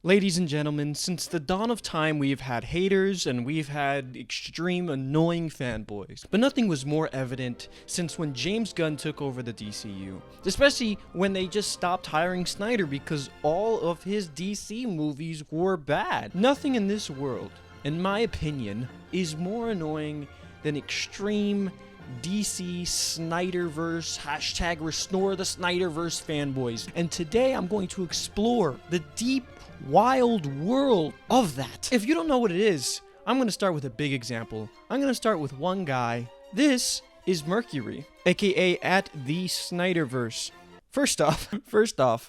Ladies and gentlemen, since the dawn of time, we've had haters and we've had extreme annoying fanboys. But nothing was more evident since when James Gunn took over the DCU. Especially when they just stopped hiring Snyder because all of his DC movies were bad. Nothing in this world, in my opinion, is more annoying than extreme DC SnyderVerse, hashtag restore the SnyderVerse fanboys. And today I'm going to explore the deep, wild world of that. If you don't know what it is, I'm going to start with a big example. I'm going to start with one guy. This is Mercury, aka at the SnyderVerse. First off,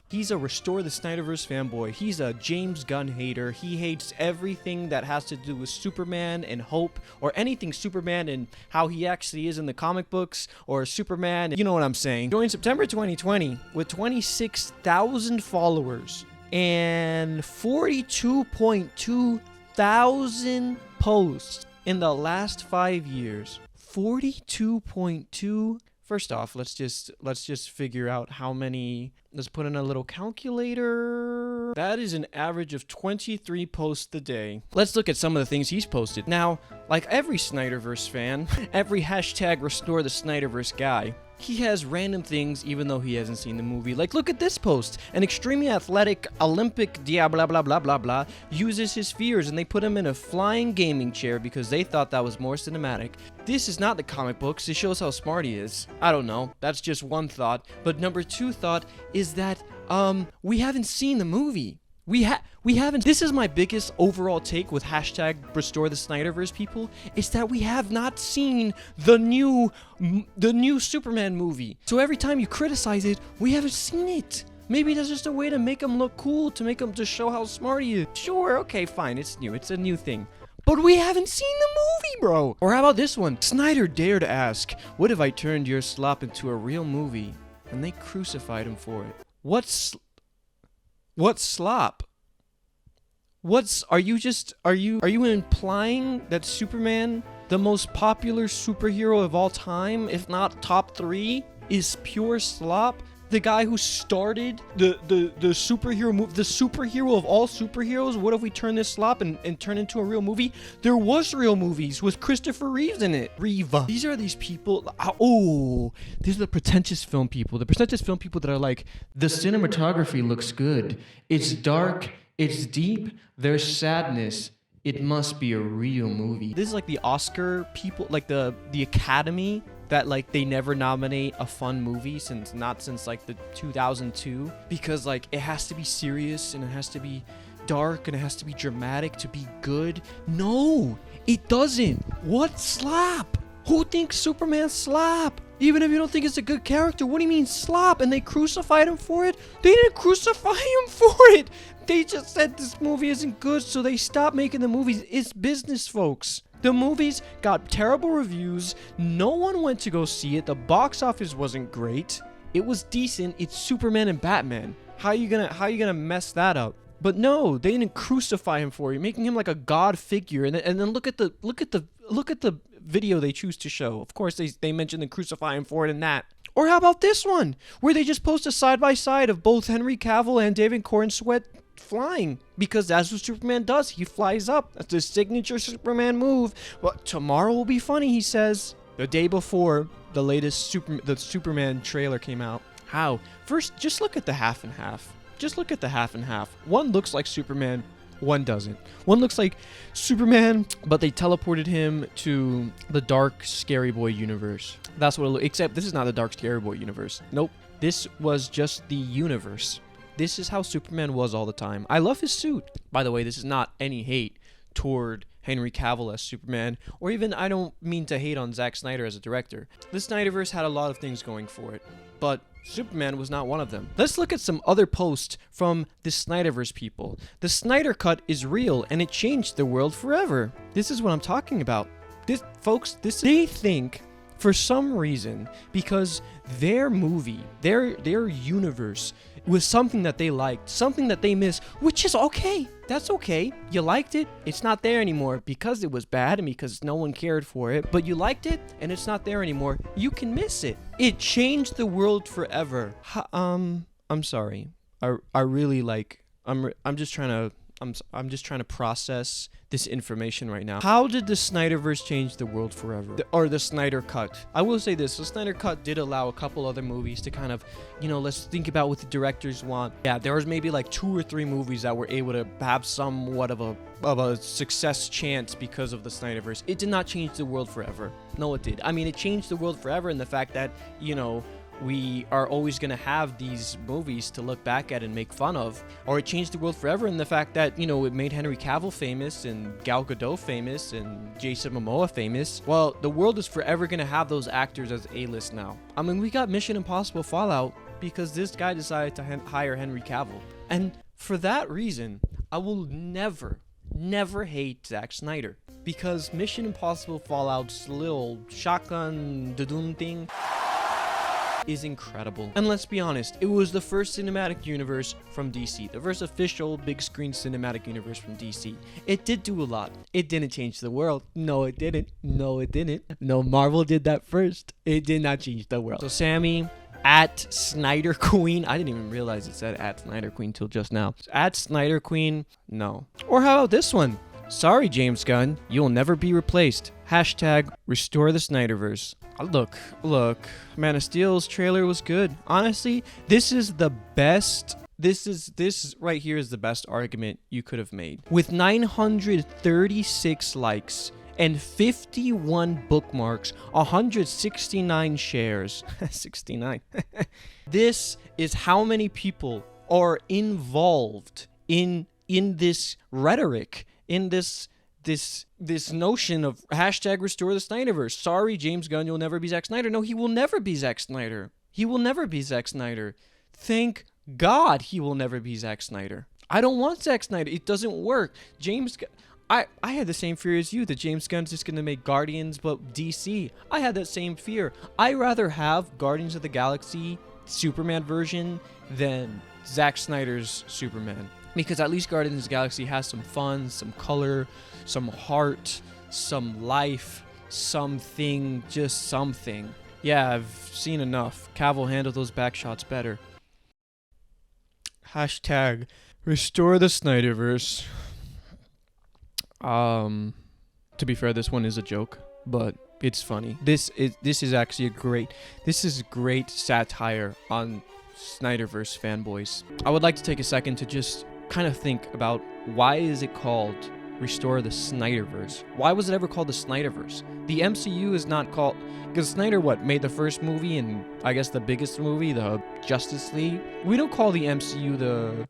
he's a Restore the SnyderVerse fanboy. He's a James Gunn hater. He hates everything that has to do with Superman and Hope, or anything Superman and how he actually is in the comic books, or Superman, you know what I'm saying. Joined September 2020 with 26,000 followers and 42.2 thousand posts in the last 5 years. 42.2. First off, let's just figure out how many. Let's put in a little calculator. That is an average of 23 posts a day. Let's look at some of the things he's posted. Now, like every SnyderVerse fan, every hashtag restore the SnyderVerse guy, he has random things even though he hasn't seen the movie. Like, look at this post. An extremely athletic Olympic blah blah blah blah blah blah uses his fears and they put him in a flying gaming chair because they thought that was more cinematic. This is not the comic books. It shows how smart he is. I don't know. That's just one thought. But number two thought is that we haven't seen the movie. We haven't. This is my biggest overall take with hashtag restore the SnyderVerse people, is that we have not seen the new Superman movie. So every time you criticize it, we haven't seen it. Maybe that's just a way to make him look cool, to make him just show how smart he is. Sure, okay, fine, it's new. It's a new thing. But we haven't seen the movie, bro. Or how about this one? Snyder dared ask, what if I turned your slop into a real movie? And they crucified him for it. What slop? Are you implying that Superman, the most popular superhero of all time, if not top 3, is pure slop? The guy who started the superhero movie, the superhero of all superheroes. What if we turn this slop and turn into a real movie? There was real movies with Christopher Reeves in it. These are these people. Oh, these are the pretentious film people. The pretentious film people that are like, the cinematography looks good. It's dark. It's deep. There's sadness. It must be a real movie. This is like the Oscar people, like the Academy, that like they never nominate a fun movie since like the 2002, because like it has to be serious and it has to be dark and it has to be dramatic to be good. No, it doesn't. What slop? Who thinks Superman slop? Even if you don't think it's a good character, what do you mean slop? And they crucified him for it? They didn't crucify him for it. They just said this movie isn't good, so they stopped making the movies. It's business, folks. The movies got terrible reviews. No one went to go see it. The box office wasn't great. It was decent. It's Superman and Batman. How you gonna mess that up? But no, they didn't crucify him for it, making him like a god figure. And then look at the video they choose to show. Of course, they mention the crucifying for it in that. Or how about this one, where they just post a side by side of both Henry Cavill and David Cornsweet flying, because that's what Superman does. He flies up. That's his signature Superman move. Well, tomorrow will be funny, he says. The day before the latest Superman trailer came out. How? First, just look at the half and half. Just look at the half and half. One looks like Superman, one doesn't. One looks like Superman, but they teleported him to the dark Scary Boy universe. That's what it looks. Except this is not the dark Scary Boy universe. Nope. This was just the universe. This is how Superman was all the time. I love his suit. By the way, this is not any hate toward Henry Cavill as Superman, or even, I don't mean to hate on Zack Snyder as a director. The Snyderverse had a lot of things going for it, but Superman was not one of them. Let's look at some other posts from the Snyderverse people. The Snyder Cut is real, and it changed the world forever. This is what I'm talking about. They think, for some reason, because their movie, their universe was something that they liked, something that they missed, which is okay. That's okay. You liked it. It's not there anymore because it was bad and because no one cared for it. But you liked it and it's not there anymore. You can miss it. It changed the world forever. I'm sorry. I really like. I'm just trying to I'm just trying to process this information right now. How did the SnyderVerse change the world forever? Or the Snyder Cut? I will say this: the Snyder Cut did allow a couple other movies to kind of, let's think about what the directors want. Yeah, there was maybe like 2 or 3 movies that were able to have somewhat of a success chance because of the SnyderVerse. It did not change the world forever. No, it did. I mean, it changed the world forever in the fact that, we are always going to have these movies to look back at and make fun of. Or it changed the world forever in the fact that, it made Henry Cavill famous and Gal Gadot famous and Jason Momoa famous. Well, the world is forever going to have those actors as A-list now. I mean, we got Mission Impossible Fallout because this guy decided to hire Henry Cavill. And for that reason, I will never hate Zack Snyder. Because Mission Impossible Fallout's little shotgun da-doom thing is incredible. And let's be honest, it was the first cinematic universe from DC. The first official big screen cinematic universe from DC. It did do a lot. It didn't change the world. No, it didn't. No, it didn't. No, Marvel did that first. It did not change the world. So Sammy, at Snyder Queen. I didn't even realize it said at Snyder Queen till just now. At Snyder Queen, no. Or how about this one? Sorry, James Gunn, you'll never be replaced. Hashtag restore the SnyderVerse. Look, Man of Steel's trailer was good. Honestly, this is the best. This right here is the best argument you could have made. With 936 likes and 51 bookmarks, 169 shares. 69. This is how many people are involved in this rhetoric, in this notion of hashtag restore the SnyderVerse. Sorry, James Gunn, you'll never be Zack Snyder. No, he will never be Zack Snyder. He will never be Zack Snyder. Thank God he will never be Zack Snyder. I don't want Zack Snyder. It doesn't work. I had the same fear as you that James Gunn's just going to make Guardians but DC. I had that same fear. I'd rather have Guardians of the Galaxy Superman version than Zack Snyder's Superman. Because at least Guardians of the Galaxy has some fun, some color, some heart, some life, something, just something. Yeah, I've seen enough. Cavill handled those back shots better. Hashtag restore the SnyderVerse. To be fair, this one is a joke, but it's funny. This is actually great satire on SnyderVerse fanboys. I would like to take a second to just kind of think about why is it called restore the SnyderVerse? Why was it ever called the SnyderVerse? The MCU is not called, because Snyder made the first movie and I guess the biggest movie, the Justice League. We don't call the MCU the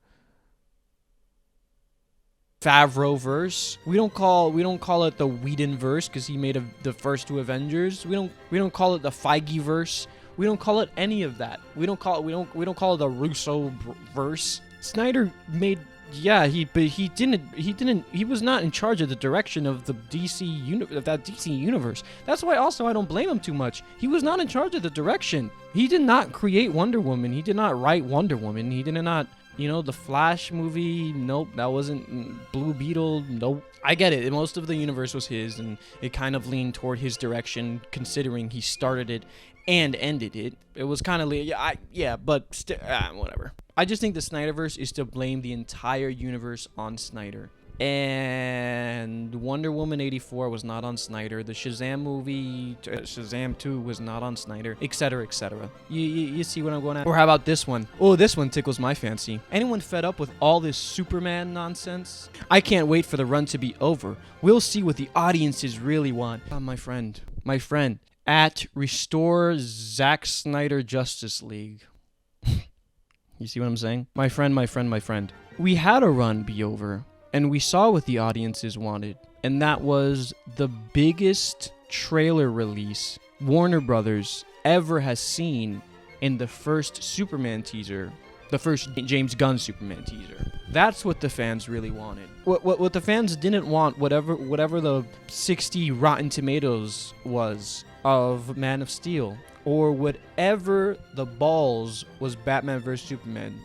Favreau-verse. We don't call it the Whedon-verse because he made the first 2 Avengers. We don't call it the Feige-verse. We don't call it any of that. We don't call it the Russo-verse. Snyder made, he was not in charge of the direction of the DC universe. That's why also I don't blame him too much. He was not in charge of the direction. He did not create Wonder Woman. He did not write Wonder Woman. He did not, the Flash movie. Nope, that wasn't Blue Beetle. Nope. I get it. Most of the universe was his, and it kind of leaned toward his direction, considering he started it and ended it. It was kind of whatever. I just think the SnyderVerse is to blame the entire universe on Snyder. And Wonder Woman 84 was not on Snyder. The Shazam movie, Shazam 2 was not on Snyder, etc., etc. You see what I'm going at? Or how about this one? Oh, this one tickles my fancy. Anyone fed up with all this Superman nonsense? I can't wait for the run to be over. We'll see what the audiences really want. My friend, at Restore Zack Snyder Justice League. You see what I'm saying? My friend. We had a run be over, and we saw what the audiences wanted, and that was the biggest trailer release Warner Brothers ever has seen in the first Superman teaser, the first James Gunn Superman teaser. That's what the fans really wanted. What the fans didn't want, whatever the 60 Rotten Tomatoes was of Man of Steel, or whatever the balls was Batman vs Superman.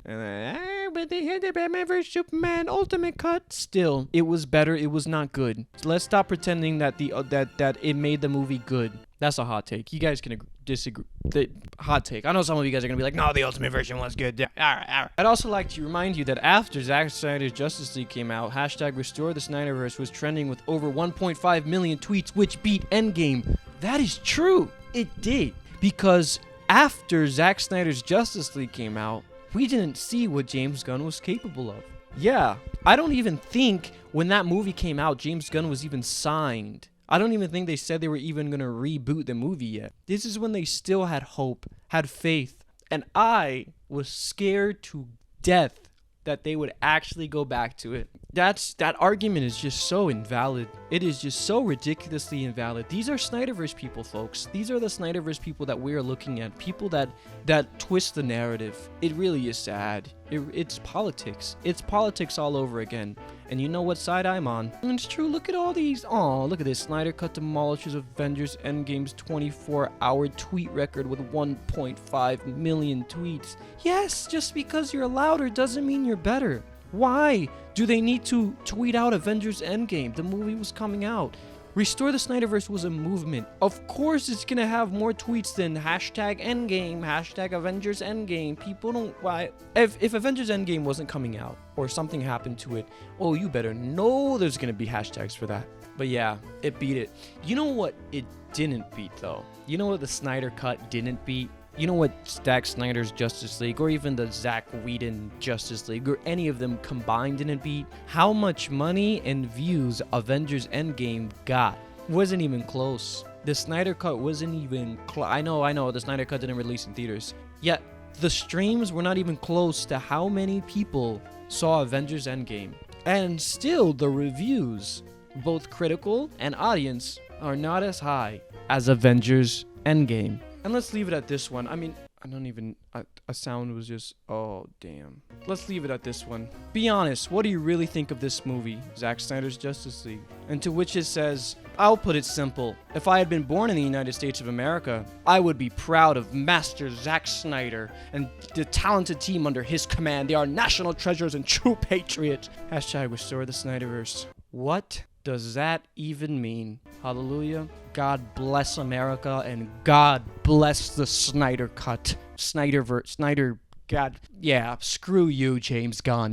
But they had the Batman vs Superman Ultimate Cut. Still, it was better. It was not good. So let's stop pretending that that it made the movie good. That's a hot take. You guys can disagree. The hot take. I know some of you guys are gonna be like, no, the Ultimate version was good. Yeah, all right. I'd also like to remind you that after Zack Snyder's Justice League came out, hashtag Restore the SnyderVerse was trending with over 1.5 million tweets, which beat Endgame. That is true. It did. Because after Zack Snyder's Justice League came out, we didn't see what James Gunn was capable of. Yeah, I don't even think when that movie came out, James Gunn was even signed. I don't even think they said they were even going to reboot the movie yet. This is when they still had hope, had faith, and I was scared to death that they would actually go back to it. That argument is just so invalid. It is just so ridiculously invalid. These are SnyderVerse people, folks. These are the SnyderVerse people that we're looking at. People that twist the narrative. It really is sad. It's politics. It's politics all over again. And you know what side I'm on. And it's true. Look at all these. Oh, look at this. Snyder Cut demolishes Avengers Endgame's 24-hour tweet record with 1.5 million tweets. Yes, just because you're louder doesn't mean you're better. Why do they need to tweet out Avengers Endgame? The movie was coming out. Restore the SnyderVerse was a movement. Of course it's gonna have more tweets than hashtag Endgame, hashtag Avengers Endgame. People don't... Why? If Avengers Endgame wasn't coming out, or something happened to it, oh, you better know there's gonna be hashtags for that. But yeah, it beat it. You know what it didn't beat, though? You know what the Snyder Cut didn't beat? You know what Zack Snyder's Justice League, or even the Zack Whedon Justice League, or any of them combined didn't beat? How much money and views Avengers Endgame got. Wasn't even close. The Snyder Cut wasn't even I know, the Snyder Cut didn't release in theaters. Yet, the streams were not even close to how many people saw Avengers Endgame. And still, the reviews, both critical and audience, are not as high as Avengers Endgame. And let's leave it at this one. I mean, I don't even... A sound was just... Oh, damn. Let's leave it at this one. Be honest, what do you really think of this movie, Zack Snyder's Justice League? And to which it says, I'll put it simple. If I had been born in the United States of America, I would be proud of Master Zack Snyder and the talented team under his command. They are national treasures and true patriots. Hashtag Restore the SnyderVerse. What does that even mean? Hallelujah. God bless America and God bless the Snyder Cut. SnyderVerse. God. Yeah, screw you, James Gunn.